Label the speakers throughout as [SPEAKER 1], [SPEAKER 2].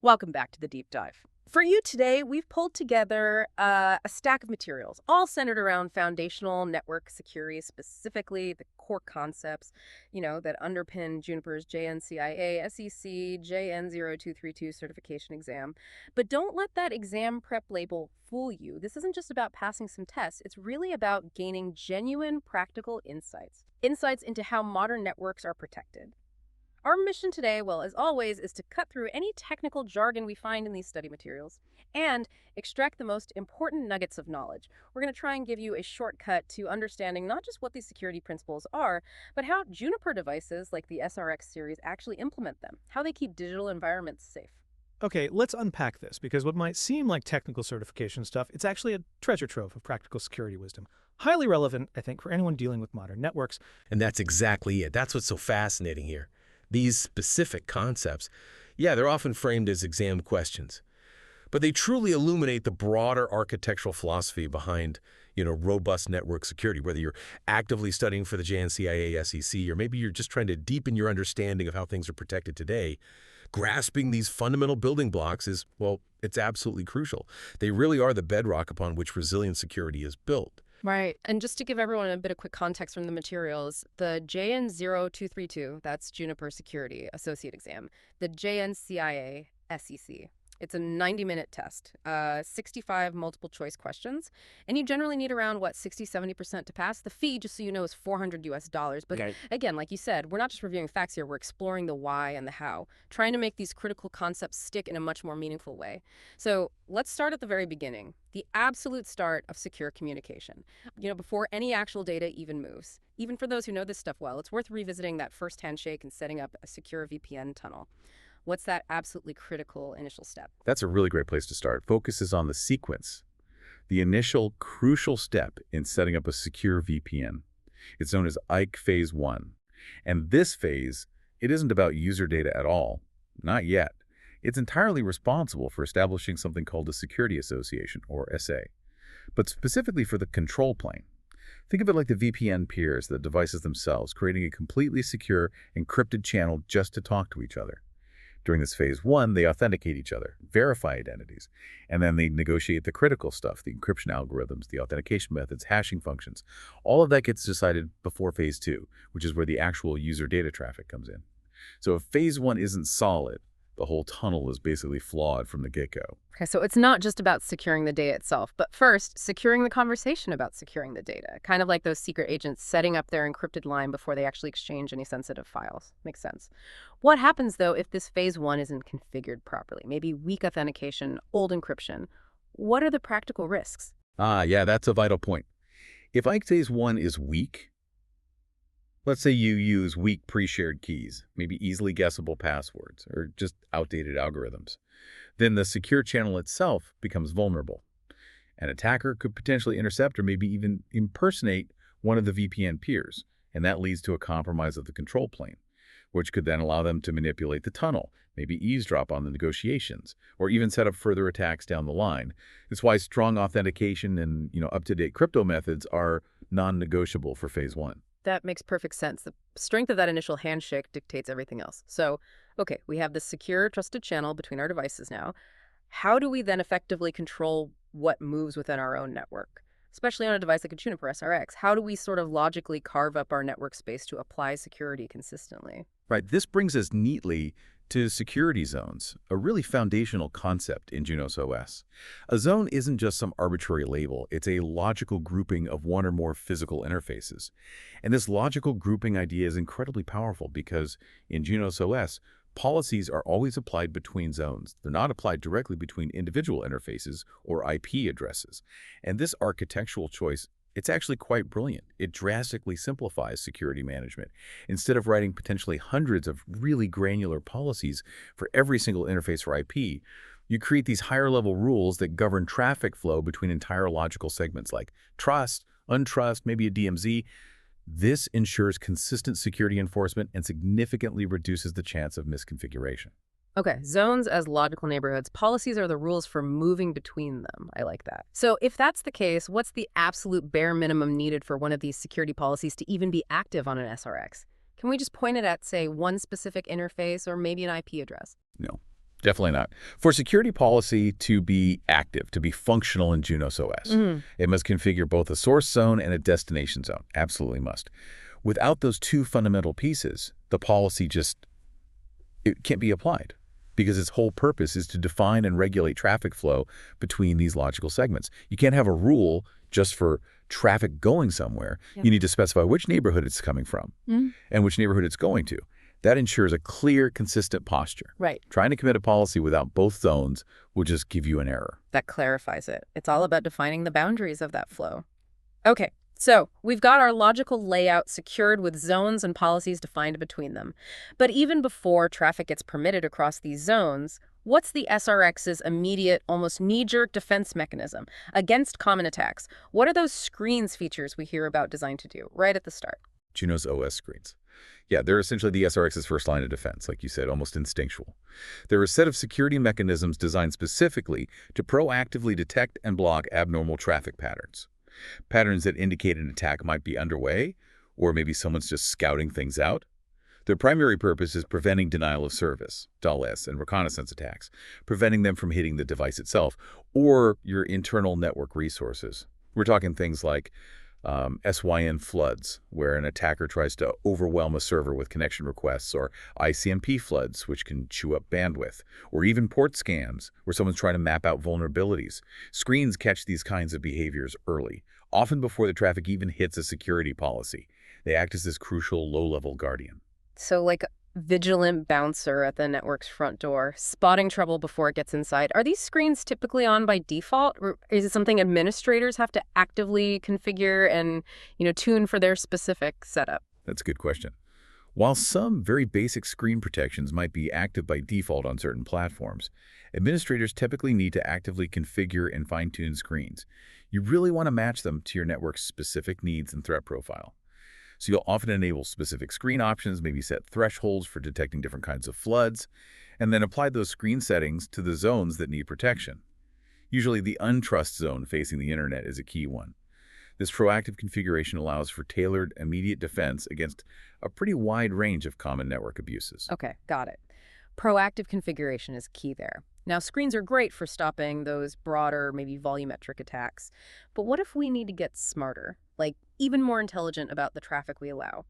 [SPEAKER 1] Welcome back to the deep dive. For you today, we've pulled together a stack of materials, all centered around foundational network security, specifically the core concepts, that underpin Juniper's JNCIA-SEC JN0-232 certification exam. But don't let that exam prep label fool you. This isn't just about passing some tests. It's really about gaining genuine, practical insights. Insights into how modern networks are protected. Our mission today, well, as always, is to cut through any technical jargon we find in these study materials and extract the most important nuggets of knowledge. We're going to try and give you a shortcut to understanding not just what these security principles are, but how Juniper devices like the SRX series actually implement them, how they keep digital environments safe.
[SPEAKER 2] Okay, let's unpack this, because what might seem like technical certification stuff, it's actually a treasure trove of practical security wisdom. Highly relevant, I think, for anyone dealing with modern networks.
[SPEAKER 3] And that's exactly it. That's what's so fascinating here. These specific concepts, they're often framed as exam questions, but they truly illuminate the broader architectural philosophy behind, robust network security, whether you're actively studying for the JNCIA-SEC or maybe you're just trying to deepen your understanding of how things are protected today. Grasping these fundamental building blocks is, well, it's absolutely crucial. They really are the bedrock upon which resilient security is built.
[SPEAKER 1] Right. And just to give everyone a bit of quick context from the materials, the JN0-232, that's Juniper Security Associate Exam, the JNCIA-SEC, it's a 90-minute test, 65 multiple choice questions, and you generally need around, 60-70% to pass. The fee, just so you know, is $400 US. But again, like you said, we're not just reviewing facts here, we're exploring the why and the how, trying to make these critical concepts stick in a much more meaningful way. So let's start at the very beginning, the absolute start of secure communication, before any actual data even moves. Even for those who know this stuff well, it's worth revisiting that first handshake and setting up a secure VPN tunnel. What's that absolutely critical initial step?
[SPEAKER 4] That's a really great place to start. Focuses on the sequence, the initial crucial step in setting up a secure VPN. It's known as IKE Phase 1. And this phase, it isn't about user data at all. Not yet. It's entirely responsible for establishing something called a security association, or SA, but specifically for the control plane. Think of it like the VPN peers, the devices themselves, creating a completely secure, encrypted channel just to talk to each other. During this phase 1, they authenticate each other, verify identities, and then they negotiate the critical stuff, the encryption algorithms, the authentication methods, hashing functions. All of that gets decided before phase 2, which is where the actual user data traffic comes in. So if phase 1 isn't solid, the whole tunnel is basically flawed from the get-go.
[SPEAKER 1] Okay, so it's not just about securing the data itself, but first, securing the conversation about securing the data, kind of like those secret agents setting up their encrypted line before they actually exchange any sensitive files. Makes sense. What happens, though, if this phase 1 isn't configured properly? Maybe weak authentication, old encryption. What are the practical risks?
[SPEAKER 4] That's a vital point. If IKE Phase 1 is weak, let's say you use weak pre-shared keys, maybe easily guessable passwords, or just outdated algorithms, then the secure channel itself becomes vulnerable. An attacker could potentially intercept or maybe even impersonate one of the VPN peers, and that leads to a compromise of the control plane, which could then allow them to manipulate the tunnel, maybe eavesdrop on the negotiations, or even set up further attacks down the line. That's why strong authentication and up-to-date crypto methods are non-negotiable for phase 1.
[SPEAKER 1] That makes perfect sense. The strength of that initial handshake dictates everything else. So, okay, we have this secure, trusted channel between our devices now. How do we then effectively control what moves within our own network? Especially on a device like a Juniper SRX, how do we sort of logically carve up our network space to apply security consistently?
[SPEAKER 4] Right, this brings us neatly to security zones, a really foundational concept in Junos OS. A zone isn't just some arbitrary label, it's a logical grouping of one or more physical interfaces. And this logical grouping idea is incredibly powerful because in Junos OS, policies are always applied between zones. They're not applied directly between individual interfaces or IP addresses. And this architectural choice, it's actually quite brilliant. It drastically simplifies security management. Instead of writing potentially hundreds of really granular policies for every single interface or IP, you create these higher-level rules that govern traffic flow between entire logical segments like trust, untrust, maybe a DMZ. This ensures consistent security enforcement and significantly reduces the chance of misconfiguration.
[SPEAKER 1] Okay, zones as logical neighborhoods. Policies are the rules for moving between them. I like that. So if that's the case, what's the absolute bare minimum needed for one of these security policies to even be active on an SRX? Can we just point it at, say, one specific interface or maybe an IP address?
[SPEAKER 4] No, Definitely not. For security policy to be active, to be functional in Junos OS, it must configure both a source zone and a destination zone. Absolutely must. Without those two fundamental pieces, the policy it can't be applied because its whole purpose is to define and regulate traffic flow between these logical segments. You can't have a rule just for traffic going somewhere.
[SPEAKER 1] Yep.
[SPEAKER 4] You need to specify which neighborhood it's coming from and which neighborhood it's going to. That ensures a clear, consistent posture.
[SPEAKER 1] Right.
[SPEAKER 4] Trying to commit a policy without both zones will just give you an error.
[SPEAKER 1] That clarifies it. It's all about defining the boundaries of that flow. Okay, so we've got our logical layout secured with zones and policies defined between them. But even before traffic gets permitted across these zones, what's the SRX's immediate, almost knee-jerk defense mechanism against common attacks? What are those screens features we hear about designed to do right at the start?
[SPEAKER 4] Junos OS screens. Yeah, they're essentially the SRX's first line of defense, like you said, almost instinctual. They're a set of security mechanisms designed specifically to proactively detect and block abnormal traffic patterns. Patterns that indicate an attack might be underway, or maybe someone's just scouting things out. Their primary purpose is preventing denial of service, DLS, and reconnaissance attacks, preventing them from hitting the device itself or your internal network resources. We're talking things like SYN floods, where an attacker tries to overwhelm a server with connection requests, or ICMP floods, which can chew up bandwidth, or even port scans, where someone's trying to map out vulnerabilities. Screens catch these kinds of behaviors early, often before the traffic even hits a security policy. They act as this crucial low-level guardian.
[SPEAKER 1] So like a vigilant bouncer at the network's front door, spotting trouble before it gets inside. Are these screens typically on by default, or is it something administrators have to actively configure and, tune for their specific setup?
[SPEAKER 4] That's a good question. While some very basic screen protections might be active by default on certain platforms, administrators typically need to actively configure and fine-tune screens. You really want to match them to your network's specific needs and threat profile. So you'll often enable specific screen options, maybe set thresholds for detecting different kinds of floods, and then apply those screen settings to the zones that need protection. Usually the untrust zone facing the internet is a key one. This proactive configuration allows for tailored, immediate defense against a pretty wide range of common network abuses.
[SPEAKER 1] Okay, got it. Proactive configuration is key there. Now, screens are great for stopping those broader, maybe volumetric attacks. But what if we need to get smarter, like even more intelligent about the traffic we allow?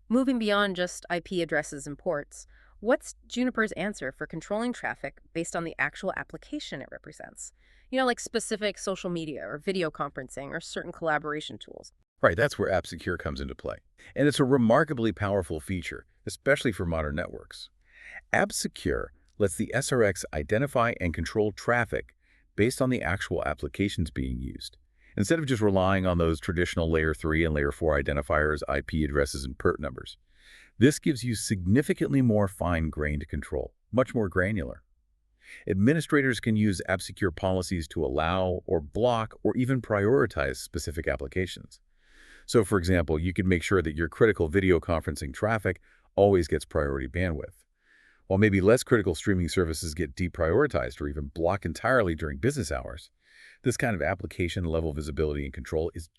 [SPEAKER 1] Moving beyond just IP addresses and ports, what's Juniper's answer for controlling traffic based on the actual application it represents? Like specific social media or video conferencing or certain collaboration tools.
[SPEAKER 4] Right, that's where AppSecure comes into play. And it's a remarkably powerful feature, especially for modern networks. AppSecure lets the SRX identify and control traffic based on the actual applications being used, instead of just relying on those traditional Layer 3 and Layer 4 identifiers, IP addresses, and PERT numbers. This gives you significantly more fine-grained control, much more granular. Administrators can use AppSecure policies to allow or block or even prioritize specific applications. So, for example, you can make sure that your critical video conferencing traffic always gets priority bandwidth, while maybe less critical streaming services get deprioritized or even blocked entirely during business hours. This kind of application-level visibility and control is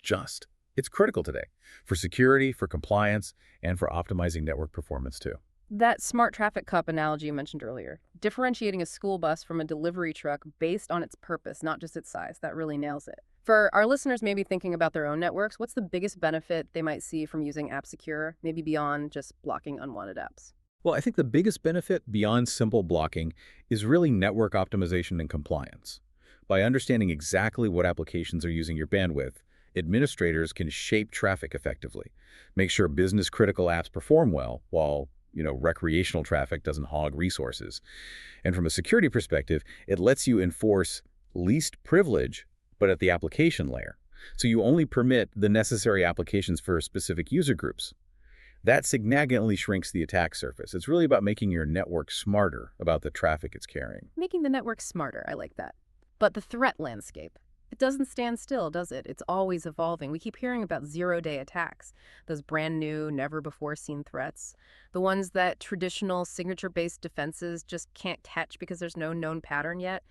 [SPEAKER 4] it's critical today for security, for compliance, and for optimizing network performance too.
[SPEAKER 1] That smart traffic cup analogy you mentioned earlier, differentiating a school bus from a delivery truck based on its purpose, not just its size, that really nails it. For our listeners maybe thinking about their own networks, what's the biggest benefit they might see from using AppSecure, maybe beyond just blocking unwanted apps?
[SPEAKER 2] Well, I think the biggest benefit beyond simple blocking is really network optimization and compliance. By understanding exactly what applications are using your bandwidth, administrators can shape traffic effectively, make sure business-critical apps perform well, while recreational traffic doesn't hog resources. And from a security perspective, it lets you enforce least privilege, but at the application layer. So you only permit the necessary applications for specific user groups. That significantly shrinks the attack surface. It's really about making your network smarter about the traffic it's carrying.
[SPEAKER 1] Making the network smarter, I like that. But the threat landscape, it doesn't stand still, does it? It's always evolving. We keep hearing about zero-day attacks, those brand new, never-before-seen threats, the ones that traditional signature-based defenses just can't catch because there's no known pattern yet.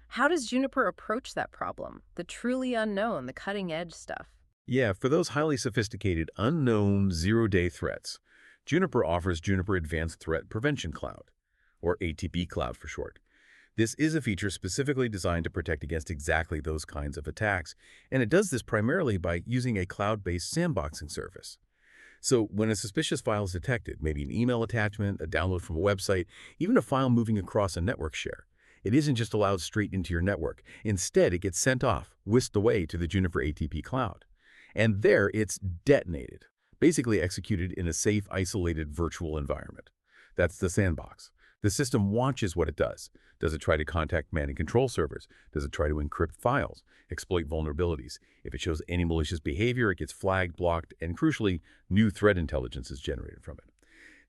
[SPEAKER 1] How does Juniper approach that problem? The truly unknown, the cutting-edge stuff.
[SPEAKER 3] Yeah, for those highly sophisticated, unknown, zero-day threats, Juniper offers Juniper Advanced Threat Prevention Cloud, or ATP Cloud for short.
[SPEAKER 4] This is a feature specifically designed to protect against exactly those kinds of attacks, and it does this primarily by using a cloud-based sandboxing service. So when a suspicious file is detected, maybe an email attachment, a download from a website, even a file moving across a network share, it isn't just allowed straight into your network. Instead, it gets sent off, whisked away to the Juniper ATP cloud. And there it's detonated, basically executed in a safe, isolated virtual environment. That's the sandbox. The system watches what it does. Does it try to contact command and control servers? Does it try to encrypt files, exploit vulnerabilities? If it shows any malicious behavior, it gets flagged, blocked, and crucially, new threat intelligence is generated from it.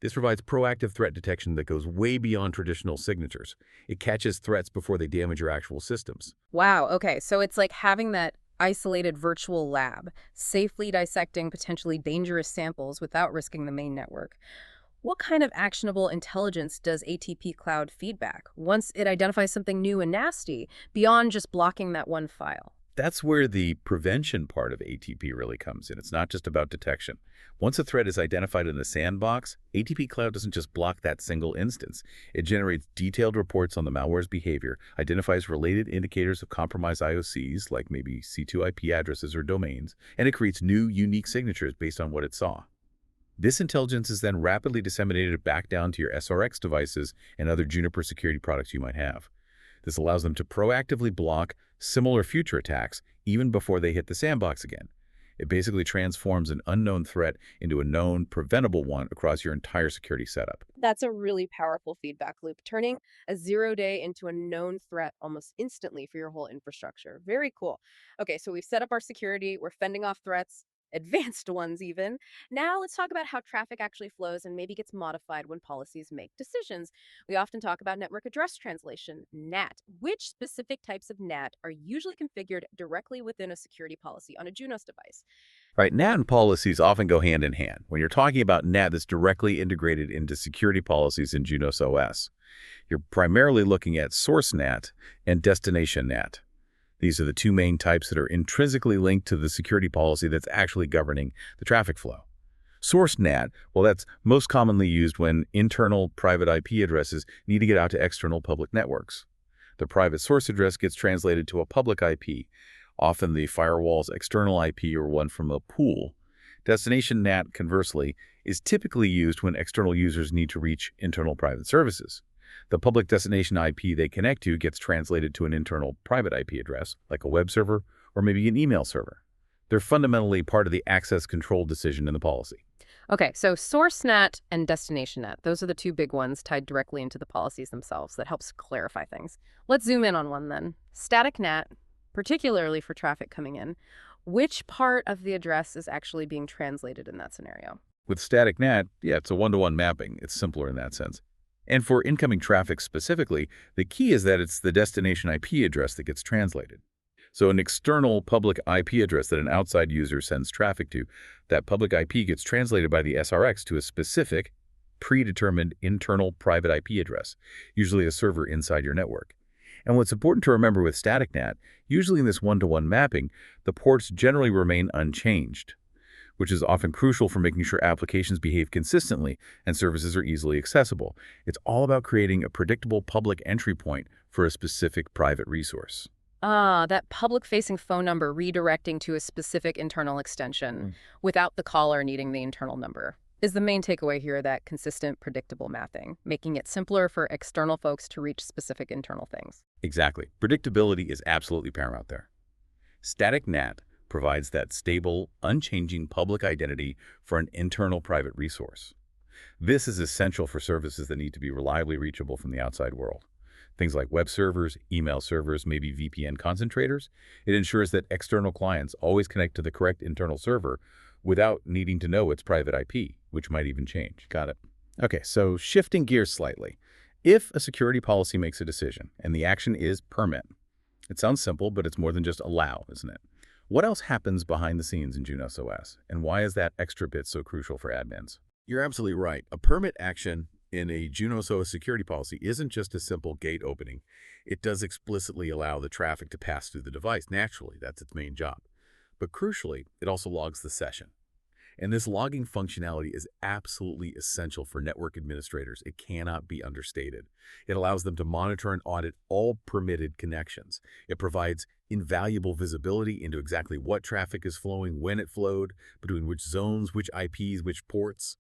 [SPEAKER 4] This provides proactive threat detection that goes way beyond traditional signatures. It catches threats before they damage your actual systems.
[SPEAKER 1] Wow, okay, so it's like having that isolated virtual lab, safely dissecting potentially dangerous samples without risking the main network. What kind of actionable intelligence does ATP Cloud feedback once it identifies something new and nasty beyond just blocking that one file?
[SPEAKER 4] That's where the prevention part of ATP really comes in. It's not just about detection. Once a threat is identified in the sandbox, ATP Cloud doesn't just block that single instance. It generates detailed reports on the malware's behavior, identifies related indicators of compromised IOCs, like maybe C2 IP addresses or domains, and it creates new, unique signatures based on what it saw. This intelligence is then rapidly disseminated back down to your SRX devices and other Juniper security products you might have. This allows them to proactively block similar future attacks even before they hit the sandbox again. It basically transforms an unknown threat into a known, preventable one across your entire security setup.
[SPEAKER 1] That's a really powerful feedback loop, turning a 0-day into a known threat almost instantly for your whole infrastructure. Very cool. Okay, so we've set up our security, we're fending off threats, advanced ones even. Now let's talk about how traffic actually flows and maybe gets modified when policies make decisions. We often talk about network address translation, NAT. Which specific types of NAT are usually configured directly within a security policy on a Junos device?
[SPEAKER 4] Right, NAT and policies often go hand in hand. When you're talking about NAT that's directly integrated into security policies in Junos OS, you're primarily looking at source NAT and destination NAT. These are the two main types that are intrinsically linked to the security policy that's actually governing the traffic flow. Source NAT, well, that's most commonly used when internal private IP addresses need to get out to external public networks. The private source address gets translated to a public IP, often the firewall's external IP or one from a pool. Destination NAT, conversely, is typically used when external users need to reach internal private services. The public destination IP they connect to gets translated to an internal private IP address, like a web server or maybe an email server. They're fundamentally part of the access control decision in the policy.
[SPEAKER 1] Okay, so source NAT and destination NAT, those are the two big ones tied directly into the policies themselves. That helps clarify things. Let's zoom in on one then. Static NAT, particularly for traffic coming in. Which part of the address is actually being translated in that scenario?
[SPEAKER 4] With static NAT, yeah, it's a one-to-one mapping. It's simpler in that sense. And for incoming traffic specifically, the key is that it's the destination IP address that gets translated. So an external public IP address that an outside user sends traffic to, that public IP gets translated by the SRX to a specific, predetermined internal private IP address, usually a server inside your network. And what's important to remember with static NAT, usually in this one-to-one mapping, the ports generally remain unchanged, which is often crucial for making sure applications behave consistently and services are easily accessible. It's all about creating a predictable public entry point for a specific private resource.
[SPEAKER 1] Ah, that public-facing phone number redirecting to a specific internal extension without the caller needing the internal number is the main takeaway here, that consistent, predictable mapping, making it simpler for external folks to reach specific internal things.
[SPEAKER 4] Exactly. Predictability is absolutely paramount there. Static NAT provides that stable, unchanging public identity for an internal private resource. This is essential for services that need to be reliably reachable from the outside world. Things like web servers, email servers, maybe VPN concentrators. It ensures that external clients always connect to the correct internal server without needing to know its private IP, which might even change. Got it. Okay, so shifting gears slightly. If a security policy makes a decision and the action is permit, it sounds simple, but it's more than just allow, isn't it? What else happens behind the scenes in Junos OS, and why is that extra bit so crucial for admins? You're absolutely right. A permit action in a Junos OS security policy isn't just a simple gate opening. It does explicitly allow the traffic to pass through the device naturally. That's its main job. But crucially, it also logs the session. And this logging functionality is absolutely essential for network administrators. It cannot be understated. It allows them to monitor and audit all permitted connections. It provides invaluable visibility into exactly what traffic is flowing, when it flowed, between which zones, which IPs, which ports.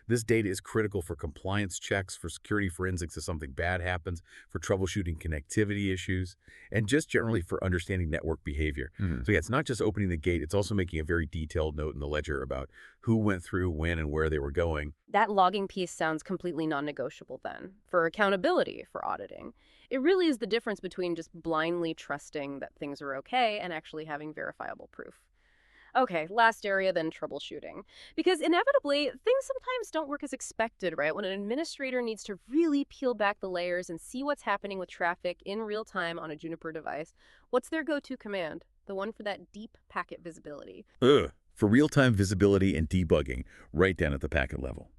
[SPEAKER 4] This data is critical for compliance checks, for security forensics if something bad happens, for troubleshooting connectivity issues, and just generally for understanding network behavior. So yeah, it's not just opening the gate, it's also making a very detailed note in the ledger about who went through, when, and where they were going.
[SPEAKER 1] That logging piece sounds completely non-negotiable then, for accountability, for auditing. It really is the difference between just blindly trusting that things are okay and actually having verifiable proof. Okay, last area, then troubleshooting. Because inevitably, things sometimes don't work as expected, right? When an administrator needs to really peel back the layers and see what's happening with traffic in real time on a Juniper device, what's their go-to command? The one for that deep packet visibility.
[SPEAKER 4] For real-time visibility and debugging right down at the packet level.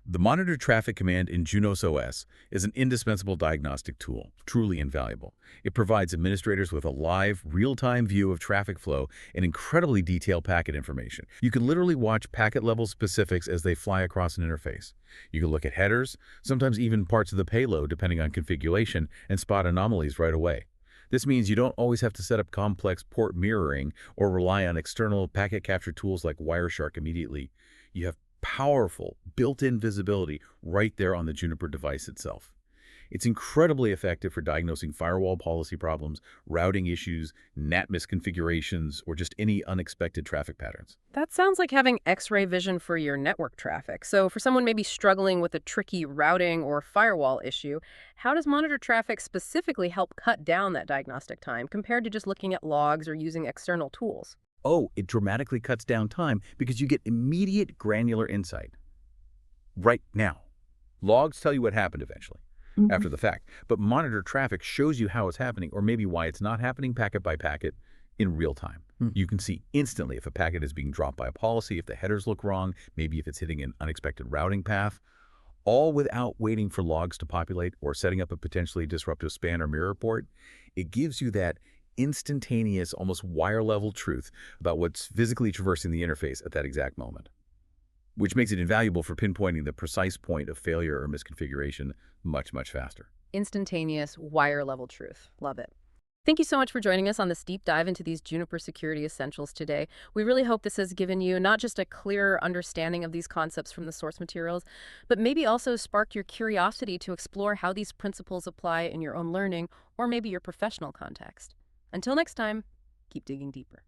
[SPEAKER 4] The Monitor Traffic command in Junos OS is an indispensable diagnostic tool, truly invaluable. It provides administrators with a live, real-time view of traffic flow and incredibly detailed packet information. You can literally watch packet-level specifics as they fly across an interface. You can look at headers, sometimes even parts of the payload depending on configuration, and spot anomalies right away. This means you don't always have to set up complex port mirroring or rely on external packet capture tools like Wireshark immediately. You have powerful, built-in visibility right there on the Juniper device itself. It's incredibly effective for diagnosing firewall policy problems, routing issues, NAT misconfigurations, or just any unexpected traffic patterns.
[SPEAKER 1] That sounds like having X-ray vision for your network traffic. So for someone maybe struggling with a tricky routing or firewall issue, how does Monitor Traffic specifically help cut down that diagnostic time compared to just looking at logs or using external tools?
[SPEAKER 4] Oh, it dramatically cuts down time because you get immediate granular insight. Right now. Logs tell you what happened eventually, after the fact, but Monitor Traffic shows you how it's happening or maybe why it's not happening packet by packet in real time. You can see instantly if a packet is being dropped by a policy, if the headers look wrong, maybe if it's hitting an unexpected routing path, all without waiting for logs to populate or setting up a potentially disruptive span or mirror port. It gives you that instantaneous, almost wire-level truth about what's physically traversing the interface at that exact moment, which makes it invaluable for pinpointing the precise point of failure or misconfiguration much, much faster.
[SPEAKER 1] Instantaneous, wire-level truth. Love it. Thank you so much for joining us on this deep dive into these Juniper security essentials today. We really hope this has given you not just a clearer understanding of these concepts from the source materials, but maybe also sparked your curiosity to explore how these principles apply in your own learning or maybe your professional context. Until next time, keep digging deeper.